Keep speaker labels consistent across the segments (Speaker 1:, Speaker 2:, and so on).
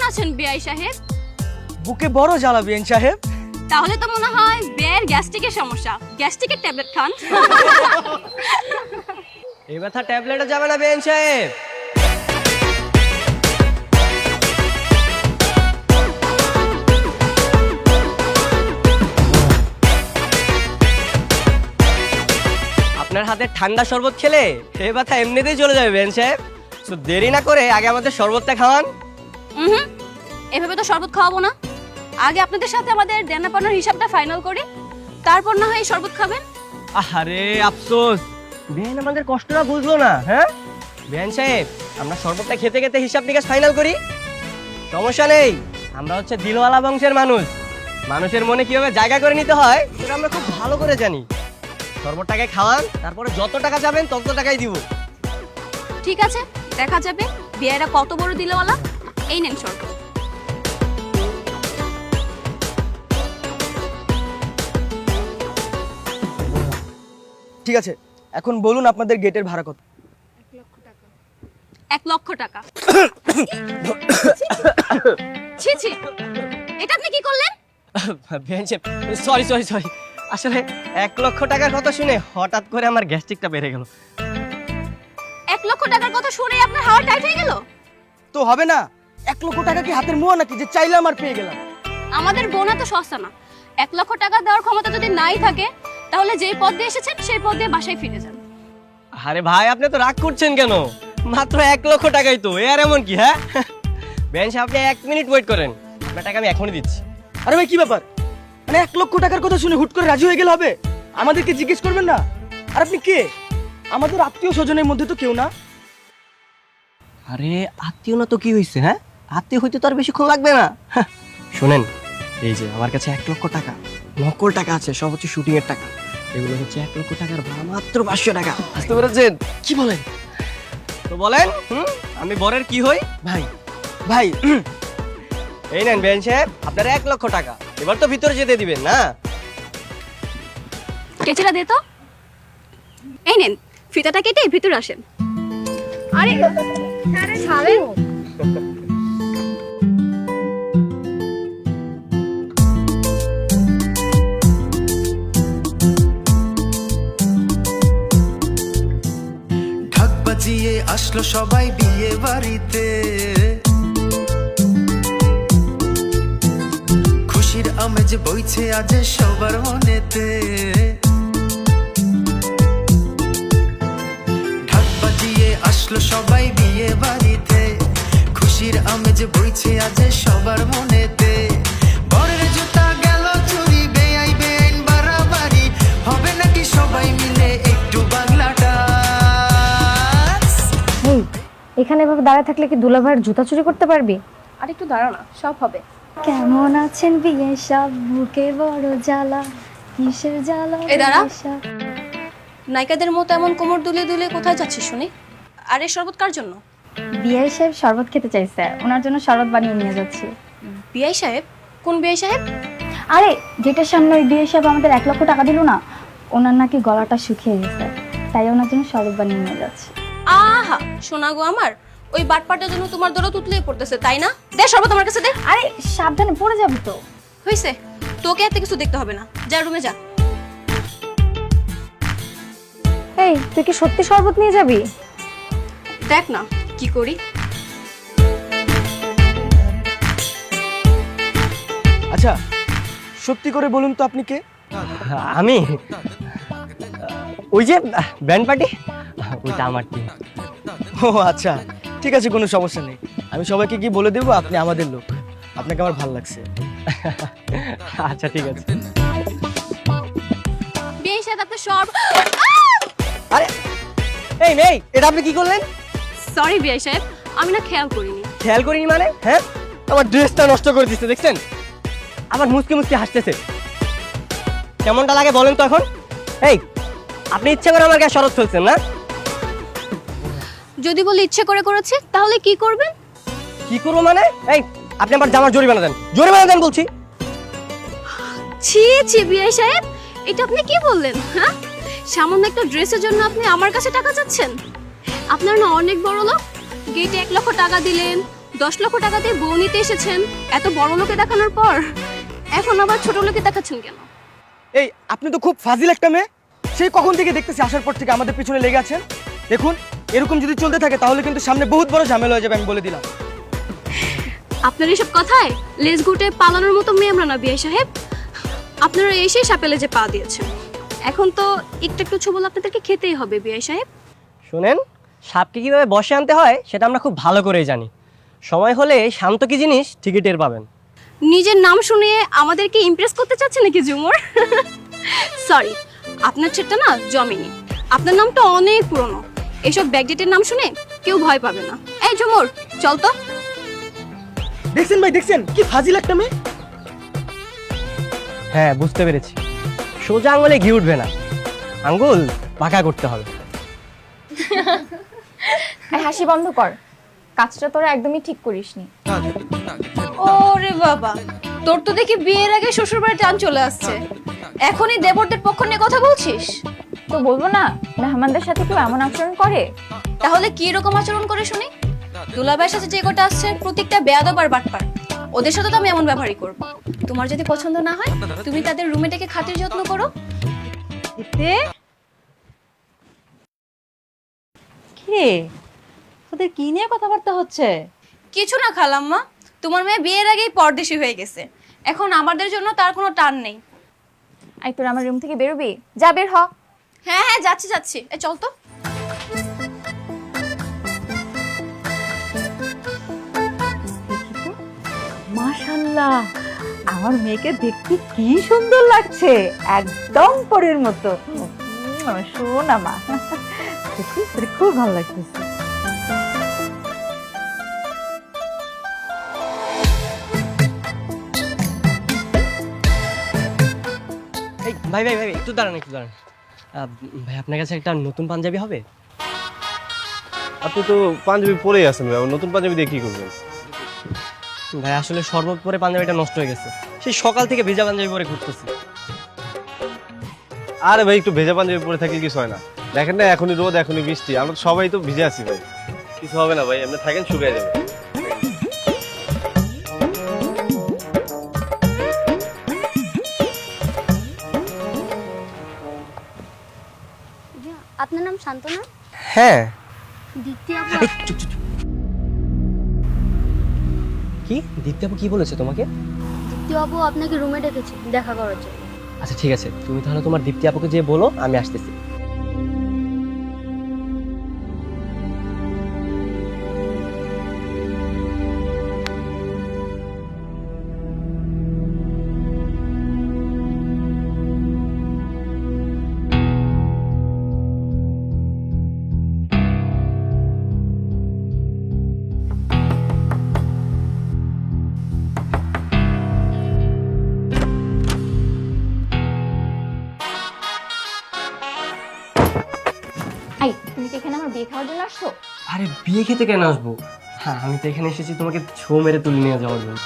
Speaker 1: আছেন বিআই সাহেব?
Speaker 2: বুকে বড় জ্বালা বিএন সাহেব।
Speaker 1: তাহলে তো মনে হয় বিয়ের গ্যাস্ট্রিকের সমস্যা, গ্যাস্ট্রিকের ট্যাবলেট খান।
Speaker 3: এই ব্যথা ট্যাবলেটে যাবে না বেন সাহেব। আপনার হাতে ঠান্ডা শরবত খেলে এই ব্যথা এমনিতেই চলে যাবে বেন সাহেব। তো দেরি না করে আগে আমাদের শরবতটা খাওয়ান।
Speaker 1: হুম, এভাবে তো শরবত খাওয়াবো না। আগে আপনাদের সাথে আমাদের দেনা পাওনার হিসাবটা ফাইনাল করি, তারপর না হয় এই শরবত খাবেন।
Speaker 3: আরে আফসোস, বেন আমাদের কষ্টটা বুঝলো না। হ্যাঁ বেন সাহেব, আমরা শরবতটা খেতে খেতে হিসাব নিকাশ ফাইনাল করি। সমস্যা নেই, আমরা হচ্ছে দিলওয়ালা বংশের মানুষ। মানুষের মনে কিভাবে জায়গা করে নিতে হয় সেটা আমরা খুব ভালো করে জানি। শরবতটাকে খাওয়ান, তারপরে যত টাকা যাবেন তত টাকাই দিব।
Speaker 1: ঠিক আছে, দেখা যাবে বিয়েরা কত বড় দিলওয়ালা। এই নেন শরবত।
Speaker 2: ঠিক আছে, এখন বলুন আপনাদের গেটের ভাড়া কত?
Speaker 1: 1 লক্ষ টাকা। ছি ছি, এটা আপনি কি করলেন?
Speaker 3: বেন সাহেব, সরি সরি সরি, আসলে 1 লক্ষ টাকার কথা শুনে হঠাৎ করে আমার গ্যাস্ট্রিকটা বেড়ে গেল।
Speaker 1: 1 লক্ষ টাকার কথা শুনে আপনার হাওয়া টাইট হয়ে গেল?
Speaker 2: তো হবে না, 1 লক্ষ টাকা কি হাতের মুয়া নাকি যে চাইলাম আর পেয়ে গেলাম?
Speaker 1: আমাদের বোনা তো সস্তা না। 1 লক্ষ টাকা দেওয়ার ক্ষমতা যদি নাই থাকে, তাহলে যেই পথ দিয়ে এসেছেন সেই পথ দিয়ে বাসায় ফিরে যান।
Speaker 3: আরে ভাই, আপনি তো রাগ করছেন কেন? মাত্র 1 লক্ষ টাকাই তো, আর এমন কি? হ্যাঁ বেন সাহেব, আপনি 1 মিনিট ওয়েট করেন, আপনার টাকা আমি এখনই দিচ্ছি।
Speaker 2: আরে ভাই কি ব্যাপার, মানে 1 লক্ষ টাকার কথা শুনে হুট করে রাজি হয়ে গেলে হবে? আমাদেরকে জিজ্ঞেস করবেন না? আর আপনি কে? আমাদের আত্মীয় স্বজনের মধ্যে তো কেউ না।
Speaker 3: আরে আত্মীয় না তো কি হয়েছে? হ্যাঁ, আত্মীয় হইতে তো আর বেশিক্ষণ লাগবে না। শুনেন, এই যে আমার কাছে 1 লক্ষ টাকা নকল টাকা আছে, সব হচ্ছে শুটিং এর টাকা। এগুলো হচ্ছে 1 লক্ষ টাকার ভাড়া মাত্র 500 টাকা। বুঝতে পেরেছেন?
Speaker 2: কি বলেন
Speaker 3: তো বলেন, আমি বরের কি হই?
Speaker 2: ভাই? ভাই
Speaker 3: এই নেন বেন সাহেব, আপনার 1 লক্ষ টাকা। এবার তো ভিতরে যেতে দিবেন না?
Speaker 1: কেচিরা দে তো। এই নেন, ফিতাটা কেটে ভিতরে আসেন। আরে ছাড়েন।
Speaker 4: ঢাক বাজিয়ে আসলো সবাই বিয়ে বাড়িতে, খুশির আমেজ বইছে আজ সবার মনেতে। ঢাক বাজিয়ে আসলো সবাই বিয়ে বাড়িতে, খুশির আমেজ বইছে আজ সবার মনেতে। বরের জুতা গেল চুরি, বেআই বেআইন বাড়াবাড়ি, হবে নাকি সবাই মিলে একটু বাংলাটা?
Speaker 5: এই, এখানে এভাবে দাঁড়ায় থাকলে কি দুলাভাইয়ের জুতা চুরি করতে পারবি?
Speaker 1: আর একটু দাঁড়াও না, সব হবে।
Speaker 5: কেমন আছেন বিয়ে সব, বুকে বড় জ্বালা, কিসের জ্বালা?
Speaker 1: এই দাঁড়া।
Speaker 5: বিয়ে সব।
Speaker 1: নায়িকাদের মতো এমন কোমর দুলিয়ে দুলিয়ে কোথায় যাচ্ছিস শুনি? আর এই শরবত কার জন্য?
Speaker 5: বিআই সাহেব শরবত খেতে চাইছে, ওনার জন্য শরবত বানিয়ে নিয়ে যাচ্ছি।
Speaker 1: বিআই সাহেব? কোন বিআই সাহেব?
Speaker 5: আরে গেটের সামনে ওই বিআই সাহেব আমাদের 1 লক্ষ টাকা দিল না, ওনার নাকি গলাটা শুকিয়ে গেছে, তাই ওনার জন্য শরবত বানিয়ে নিয়ে যাচ্ছি।
Speaker 1: আহা শোনা গো আমার, ওই বাটপাটার জন্য তোমার দৌড়া তুতলিয়ে পড়তেছে, তাই না? দে শরবত আমার কাছে দে।
Speaker 5: আরে সাবধানে পড়ে যাবে তো।
Speaker 1: হইছে, তোকে এত কিছু দেখতে হবে না, যা রুমে যা।
Speaker 5: এই, তুই কি সত্যি শরবত নিয়ে যাবি?
Speaker 1: দেখ না কি করি।
Speaker 2: আচ্ছা, সত্যি করে বলুন তো আপনি কে?
Speaker 3: আমি ওই যে ব্যান্ড পার্টি, ওইটা আমার টিম।
Speaker 2: ও আচ্ছা, ঠিক আছে, কোনো সমস্যা নেই। আমি সবাইকে কি বলে দেবো আপনি আমাদের লোক। আপনাকে আমার ভালো লাগছে।
Speaker 3: আচ্ছা ঠিক আছে।
Speaker 1: বিআই সাহেব আপনার সব।
Speaker 3: আরে এই মেয়ে, এটা আপনি কি করলেন?
Speaker 1: সরি বিআই সাহেব, আমি না খেয়াল করিনি।
Speaker 3: খেয়াল করিনি মানে? হ্যাঁ, আমার ড্রেসটা নষ্ট করে দিচ্ছে, দেখছেন? আবার মুসকে মুসকে হাসতেছে। কেমনটা লাগে বলেন তো এখন? এই, আপনি ইচ্ছে করে আমার গায়ে শরৎ ফেলছেন না?
Speaker 1: যদি বলি ইচ্ছে করে করেছি, তাহলে কি করবেন?
Speaker 3: কি করবো মানে? এই, আপনি আমার জামার জরিমানা দেন, জরিমানা দেন বলছি।
Speaker 1: ছি ছি বিআই সাহেব, এটা আপনি কি বললেন? হ্যাঁ, সামান্য একটা ড্রেসের জন্য আপনি আমার কাছে টাকা চাচ্ছেন? আপনার না অনেক বড় লোক, গেটে 1 লক্ষ টাকা দিলেন, 10 লক্ষ টাকা দিয়ে বউ নিতে এসেছেন এত বড় লোকে দেখানোর পর এখন আবার ছোট লোকে দেখাচ্ছেন কেন?
Speaker 2: এই আপনি তো খুব ফাজিল একটা মেয়ে। সেই কখন থেকে দেখতেছি আসার পর থেকে আমাদের পিছনে লেগে আছেন। দেখুন এরকম যদি চলতে থাকে তাহলে কিন্তু সামনে বহুত বড় ঝামেলা হয়ে যাবে, আমি বলে দিলাম।
Speaker 1: আপনার এসব কথায় লেজ গুটে পালানোর মতো মেয়ে আমরা না বিআই সাহেব। আপনারা এসে সাপেলে যে পা দিয়েছেন, এখন তো একটু একটু ছবল আপনাদেরকে খেতেই হবে বিআই সাহেব।
Speaker 3: শুনেন, সাপকে কিভাবে বসে আনতে হয় সেটা আমরা খুব ভালো করেই জানি। সময় হলে শান্ত কি জিনিস ঠিকই টের পাবেন।
Speaker 1: নিজের নাম শুনিয়ে আমাদেরকে ইমপ্রেস করতে চাচ্ছে নাকি ঝুমুর? সরি, আপনার ছেলেটা না জমেনি। আপনার নামটা অনেক পুরনো, এসব ব্যাকডেটের নাম শুনে কেউ ভয় পাবে না। এই ঝুমুর, চল তো।
Speaker 2: দেখছেন ভাই, দেখছেন কি ফাজিল একটা মেয়ে।
Speaker 3: হ্যাঁ, বুঝতে পেরেছি। সোজা আঙুলে ঘি উঠবে না, আঙ্গুল বাঁকা করতে হবে।
Speaker 5: এই হাসি বন্ধ কর, কাজটা তোরা একদমই ঠিক করিসনি।
Speaker 1: ওরে বাবা, তোর তো দেখি বিয়ের আগে শ্বশুর বাড়ি টান চলে আসছে। এখনই দেবরদের পক্ষ নিয়ে কথা বলছিস?
Speaker 5: তো বলবো না মেহমানদের সাথে কেউ এমন আচরণ করে?
Speaker 1: তাহলে কি রকম আচরণ করে শুনি? দুলাভাইয়ের সাথে যে কটা আসছে প্রত্যেকটা বেয়াদব আর বাটপার। ওদের সাথে তো আমি এমন ব্যবহারই করব। তোমার যদি পছন্দ না হয় তুমি তাদের রুমে ডেকে খাতির যত্ন করো।
Speaker 6: এতে কে তোদের কি নিয়ে কথাবার্তা হচ্ছে?
Speaker 1: কিছু না খালাম্মা, তোমার মেয়ে বিয়ের আগেই পরদেশী হয়ে গেছে, এখন আমাদের জন্য তার কোনো টান নেই।
Speaker 5: আই তোর আমার রুম থেকে বেরোবি? যা বের হ।
Speaker 1: হ্যাঁ হ্যাঁ, যাচ্ছি যাচ্ছি। এ চল তো।
Speaker 6: মাশাআল্লাহ, আমার মেয়েকে দেখতে কি সুন্দর লাগছে, একদম পরীর মতো। শোনা মা, দেখিস তোর খুব ভালো লাগতেছে।
Speaker 3: এই ভাই ভাই ভাই একটু দাঁড়ান, একটু দাঁড়ান। ভাই, আপনার কাছে একটা নতুন পাঞ্জাবি হবে?
Speaker 7: আপনি তো পাঞ্জাবি পরেই আছেন ভাই, আবার নতুন পাঞ্জাবি দিয়ে কি করবেন?
Speaker 3: ভাই আসলে শরবত পরে পাঞ্জাবিটা নষ্ট হয়ে গেছে, সেই সকাল থেকে ভেজা পাঞ্জাবি পরে ঘুরতেছি।
Speaker 7: আরে ভাই, একটু ভেজা পাঞ্জাবি পরে থাকলে কিছু হয় না। দেখেন না, এখনই রোদ, এখনই বৃষ্টি, আমরা সবাই তো ভিজে আছি ভাই। কিছু হবে না ভাই, আপনি থাকেন, শুকিয়ে যাবে।
Speaker 1: আপনার নাম শান্তনা?
Speaker 3: হ্যাঁ।
Speaker 1: দ্বিতীয়
Speaker 3: এই, চুপ, চুপ, চুপ। কি দীপ্তি আপু কি বলেছে তোমাকে?
Speaker 1: দ্বিতীয় আপু আপনাকে রুমে ডেকেছে দেখা করার জন্য।
Speaker 3: আচ্ছা ঠিক আছে, তুমি তাহলে তোমার দীপ্তি আপুকে যে বলো আমি আসতেছি।
Speaker 5: আই তুমি কি এখানে আমার বিয়ে খাওয়ার জন্য আসছো?
Speaker 3: আরে বিয়ে খেতে কেন আসবো? হ্যাঁ, আমি তো এখানে এসেছি তোমাকে ছো মেরে তুলে নিয়ে যাওয়ার জন্য।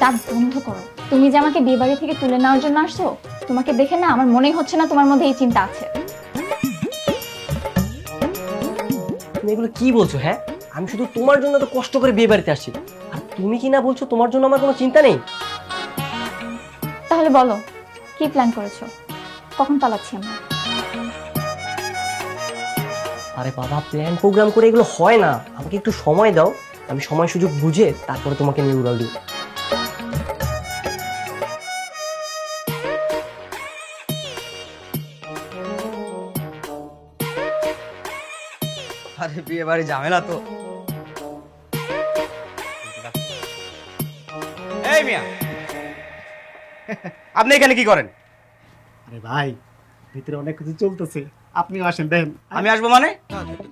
Speaker 5: দাঁত বন্ধ করো। তুমি যে আমাকে বিয়ে বাড়ি থেকে তুলে নেওয়ার জন্য আসছো, তোমাকে দেখে না আমার মনেই হচ্ছে না তোমার মধ্যে এই চিন্তা আছে।
Speaker 3: তুমি এগুলো কি বলছো? হ্যাঁ, আমি শুধু তোমার জন্য তো কষ্ট করে বিয়ে বাড়িতে আসছি, আর তুমি কি না বলছো তোমার জন্য আমার কোনো চিন্তা নেই?
Speaker 5: তাহলে বলো কি প্ল্যান করেছো? কখন পালাচ্ছি আমরা?
Speaker 3: আরে বাবা, প্ল্যান প্রোগ্রাম করে এগুলো হয় না, আমাকে একটু সময় দাও, আমি সময় সুযোগ বুঝে তারপরে তোমাকে নিয়ে উড়াল দিব।
Speaker 2: আরে বিয়ে বাড়ি ঝামেলা তো। এই মিয়া, আপনি এখানে কি করেন?
Speaker 8: আরে ভাই, ভিতরে অনেক কিছু চলতেছে, আপনিও আসেন দেখেন।
Speaker 2: আমি আসবো মানে?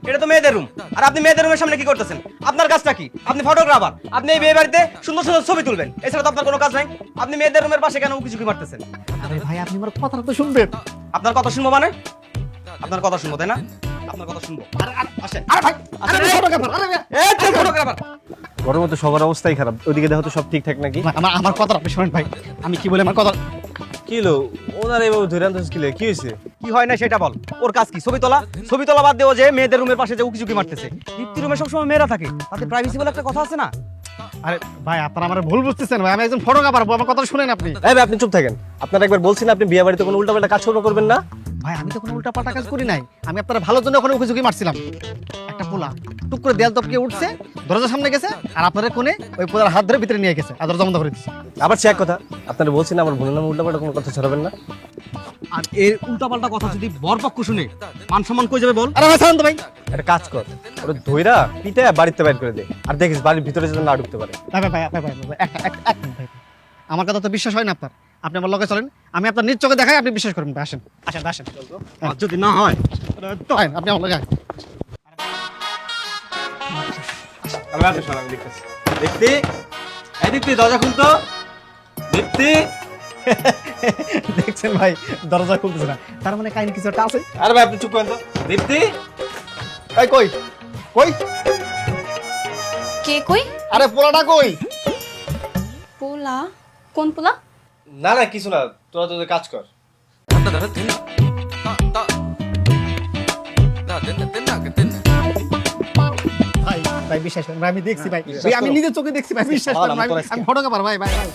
Speaker 2: এটা তো মেয়েদের রুম, আর আপনি মেয়েদের রুমের সামনে কি করতেছেন? আপনার কাজটা কি? আপনি ফটোগ্রাফার, আপনি এই বিয়ে বাড়িতে সুন্দর সুন্দর ছবি তুলবেন, এছাড়া তো আপনার কোনো কাজ নাই। আপনি মেয়েদের রুমের পাশে কেন উকি ঝুঁকি মারতেছেন?
Speaker 8: আরে ভাই, আপনি আমার কথাটা তো শুনবেন।
Speaker 2: আপনার কথা শুনবো মানে? আপনার কথা শুনবো তাই না? আপনার কথা শুনবো। আসেন। আরে ভাই,
Speaker 8: আরে ভাই, ফটোগ্রাফার, আরে ভাই,
Speaker 2: এই তো ফটোগ্রাফার।
Speaker 7: গরমে তো সবার অবস্থাই খারাপ, ওইদিকে দেখো তো সব ঠিকঠাক নাকি?
Speaker 8: আমার কথাটা আপনি শোনেন ভাই, আমি কি বলি আমার কথা।
Speaker 7: কি হলো ওনার এইভাবে ধরে আনতেছিস কি লাগে? কি হয়েছে?
Speaker 2: কি হয় না সেটা বল। ওর কাজ কি? ছবি তোলা? ছবি তোলা বাদ দিয়ে ও যে মেয়েদের রুমের পাশে যে উকিঝুঁকি মারতেছে। দীপ্তি রুমে সবসময় মেয়েরা থাকে, তাতে প্রাইভেসি বলে একটা কথা আছে না?
Speaker 8: আরে ভাই আপনারা আমার ভুল বুঝতেছেন ভাই, আমি একজন ফটোগ্রাফার, আমার কথা শুনেন আপনি।
Speaker 7: এই ভাই আপনি চুপ থাকেন। আপনারা একবার বলছেন আপনি বিয়ে বাড়িতে কোনো উল্টাপাল্টা কাজ করবেন না।
Speaker 8: ভাই আমি তো কোনো উল্টা পাল্টা কাজ করি নাই, আমি আপনার ভালোর জন্য ওখানে উকিঝুঁকি মারছিলাম। একটা পোলা টুক করে দেয়াল টপকে উঠছে, দরজার সামনে গেছে, আর আপনাদের কোণে ওই পোলার হাত ধরে ভিতরে নিয়ে গেছে, আর দরজা বন্ধ করে দিচ্ছে।
Speaker 7: আবার সে এক কথা, আপনারা বলছেন আমার বোনের নামে উল্টাপাল্টা কোনো কথা ছড়াবেন না।
Speaker 2: আর এর উল্টাপাল্টা কথা যদি বরপক্ষ শুনে মান সম্মান কই যাবে বল?
Speaker 8: আরে ভাই শান্ত ভাই,
Speaker 7: একটা কাজ কর, ওরা ধইরা পিঠে বাড়িতে বাইর করে দে, আর দেখিস বাড়ির ভিতরে যেন না ঢুকতে পারে।
Speaker 8: ভাই ভাই ভাই ভাই ভাই, এক মিনিট ভাই, আমার কথা তো বিশ্বাস হয় না আপনার, আপনি আমার লগে চলেন, আমি আপনার নিজ চোখে দেখাই, আপনি বিশ্বাস করবেন ভাই, আসেন আসেন আসেন।
Speaker 2: আর যদি না হয়
Speaker 8: তো আইন, আপনি আমার লগে আইন।
Speaker 7: আমি আসলে আমি দেখতেছি। দেখতে এই দেখতে দরজা খুলতো দেখতে।
Speaker 8: দেখছেন ভাই দরজা খুলতেছে না, তার মানে কাহিনী কিছু একটা আছে।
Speaker 7: আরে ভাই আপনি চুপ করেন তো। দেখতে
Speaker 8: এই কই কই,
Speaker 1: কে কই?
Speaker 8: আরে পোলাটা কই?
Speaker 1: পোলা? কোন পোলা?
Speaker 7: না না কিছু না, তোরা তোদের কাজ কর।
Speaker 8: ভাই ভাই বিশ্বাস করেন ভাই, আমি দেখছি ভাই, ভাই আমি নিজের চোখে দেখছি ভাই, বিশ্বাস করেন ভাই, আমি ফটোগ্রাফার ভাই ভাই ভাই।